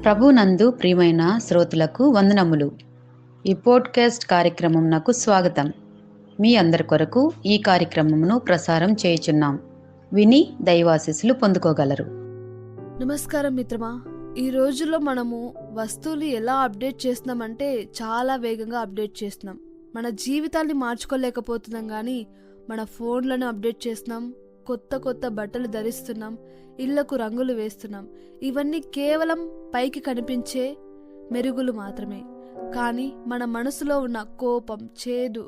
ప్రభునందు ప్రియమైన శ్రోతలకు వందనములు. ఈ పోడ్కాస్ట్ కార్యక్రమం నాకు స్వాగతం. మీ అందరి కొరకు ఈ కార్యక్రమమును ప్రసారం చేయుచున్నాం. విని దైవాశీస్సులు పొందుకోగలరు. నమస్కారం మిత్రమా. ఈ రోజుల్లో మనము వస్తువులు ఎలా అప్డేట్ చేస్తున్నామంటే చాలా వేగంగా అప్డేట్ చేస్తున్నాం. మన జీవితాన్ని మార్చుకోలేకపోతున్నాం, కానీ మన ఫోన్లను అప్డేట్ చేస్తున్నాం, కొత్త బట్టలు ధరిస్తున్నాం, ఇళ్లకు రంగులు వేస్తున్నాం. ఇవన్నీ కేవలం పైకి కనిపించే మెరుగులు మాత్రమే. కానీ మన మనసులో ఉన్న కోపం, చేదు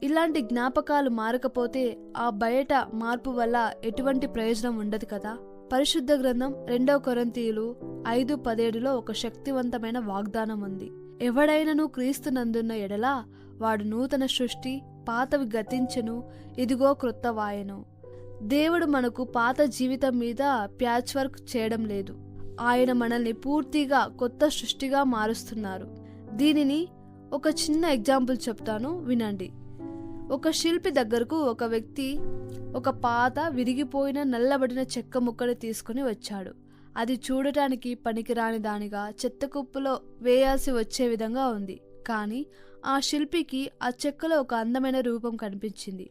ఇలాంటి జ్ఞాపకాలు మారకపోతే ఆ బయట మార్పు వల్ల ఎటువంటి ప్రయోజనం ఉండదు కదా. పరిశుద్ధ గ్రంథం 2 కొరింథీయులు 5:17లో ఒక శక్తివంతమైన వాగ్దానం ఉంది. ఎవడైనను క్రీస్తునందున్న ఎడల వాడు నూతన సృష్టి, పాతవి గతించెను, ఇదిగో క్రొత్త వాయెను. దేవుడు మనకు పాత జీవితం మీద ప్యాచ్ వర్క్ చేయడం లేదు. ఆయన మనల్ని పూర్తిగా కొత్త సృష్టిగా మారుస్తున్నారు. దీనిని ఒక చిన్న ఎగ్జాంపుల్ చెప్తాను, వినండి. ఒక శిల్పి దగ్గరకు ఒక వ్యక్తి ఒక పాత విరిగిపోయిన నల్లబడిన చెక్క ముక్కని తీసుకుని వచ్చాడు. అది చూడటానికి పనికిరాని దానిగా చెత్త కుప్పలో వేయాల్సి వచ్చే విధంగా ఉంది. కానీ ఆ శిల్పికి ఆ చెక్కలో ఒక అందమైన రూపం కనిపించింది.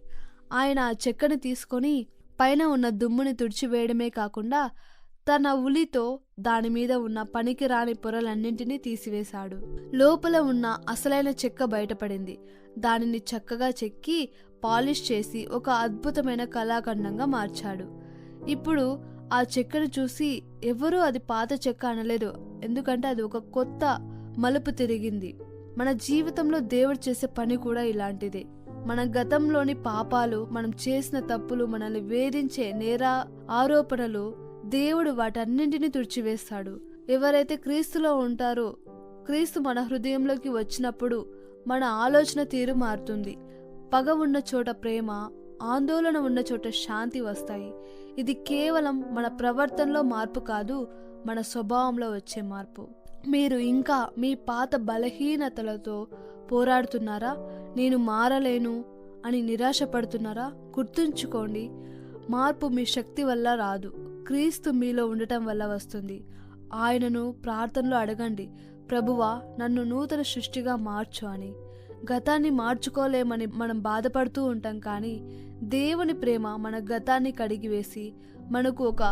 ఆయన ఆ చెక్కని తీసుకొని పైన ఉన్న దుమ్ముని తుడిచివేయడమే కాకుండా తన ఉలితో దాని మీద ఉన్న పనికిరాని పొరలన్నింటినీ తీసివేశాడు. లోపల ఉన్న అసలైన చెక్క బయటపడింది. దానిని చక్కగా చెక్కి పాలిష్ చేసి ఒక అద్భుతమైన కళాఖండంగా మార్చాడు. ఇప్పుడు ఆ చెక్కను చూసి ఎవరూ అది పాత చెక్క అనలేదు, ఎందుకంటే అది ఒక కొత్త మలుపు తిరిగింది. మన జీవితంలో దేవుడు చేసే పని కూడా ఇలాంటిదే. మన గతంలోని పాపాలు, మనం చేసిన తప్పులు, మనల్ని వేధించే నేర ఆరోపణలు, దేవుడు వాటన్నింటినీ తుడిచివేస్తాడు. ఎవరైతే క్రీస్తులో ఉంటారో, క్రీస్తు మన హృదయంలోకి వచ్చినప్పుడు మన ఆలోచన తీరు మారుతుంది. పగ ఉన్న చోట ప్రేమ, ఆందోళన ఉన్న చోట శాంతి వస్తాయి. ఇది కేవలం మన ప్రవర్తనలో మార్పు కాదు, మన స్వభావంలో వచ్చే మార్పు. మీరు ఇంకా మీ పాత బలహీనతలతో పోరాడుతున్నారా? నేను మారలేను అని నిరాశపడుతున్నారా? గుర్తుంచుకోండి, మార్పు మీ శక్తి వల్ల రాదు, క్రీస్తు మీలో ఉండటం వల్ల వస్తుంది. ఆయనను ప్రార్థనలో అడగండి, ప్రభువా నన్ను నూతన సృష్టిగా మార్చు అని. గతాన్ని మార్చుకోలేమని మనం బాధపడుతూ ఉంటాం, కానీ దేవుని ప్రేమ మన గతాన్ని కడిగివేసి మనకు ఒక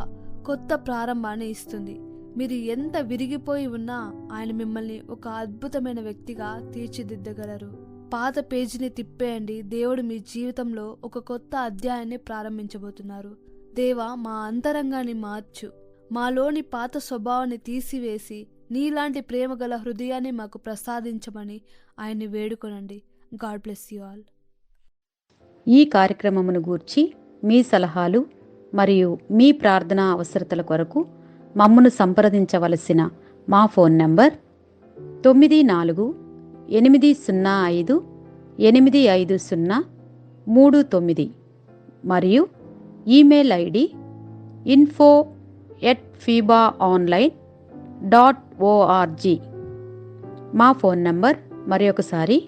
కొత్త ప్రారంభాన్ని ఇస్తుంది. మీరు ఎంత విరిగిపోయి ఉన్నా ఆయన మిమ్మల్ని ఒక అద్భుతమైన వ్యక్తిగా తీర్చిదిద్దగలరు. పాత పేజీని తిప్పేయండి. దేవుడు మీ జీవితంలో ఒక కొత్త అధ్యాయాన్ని ప్రారంభించబోతున్నారు. దేవా, మా అంతరంగాన్ని మార్చు, మాలోని పాత స్వభావాన్ని తీసివేసి నీలాంటి ప్రేమగల హృదయాన్ని మాకు ప్రసాదించమని ఆయన్ని వేడుకొనండి. God bless you all. ఈ కార్యక్రమమును గూర్చి మీ సలహాలు మరియు మీ ప్రార్థనా అవసరతల కొరకు మమ్మను సంప్రదించవలసిన మా ఫోన్ నంబర్ 9448508503 మరియు ఈమెయిల్ ఐడి info@fibaonline.org. మా ఫోన్ నంబర్ మరొకసారి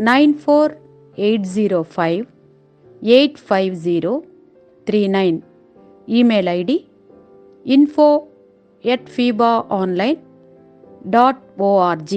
9480585039. Email ID info@fibaonline.org.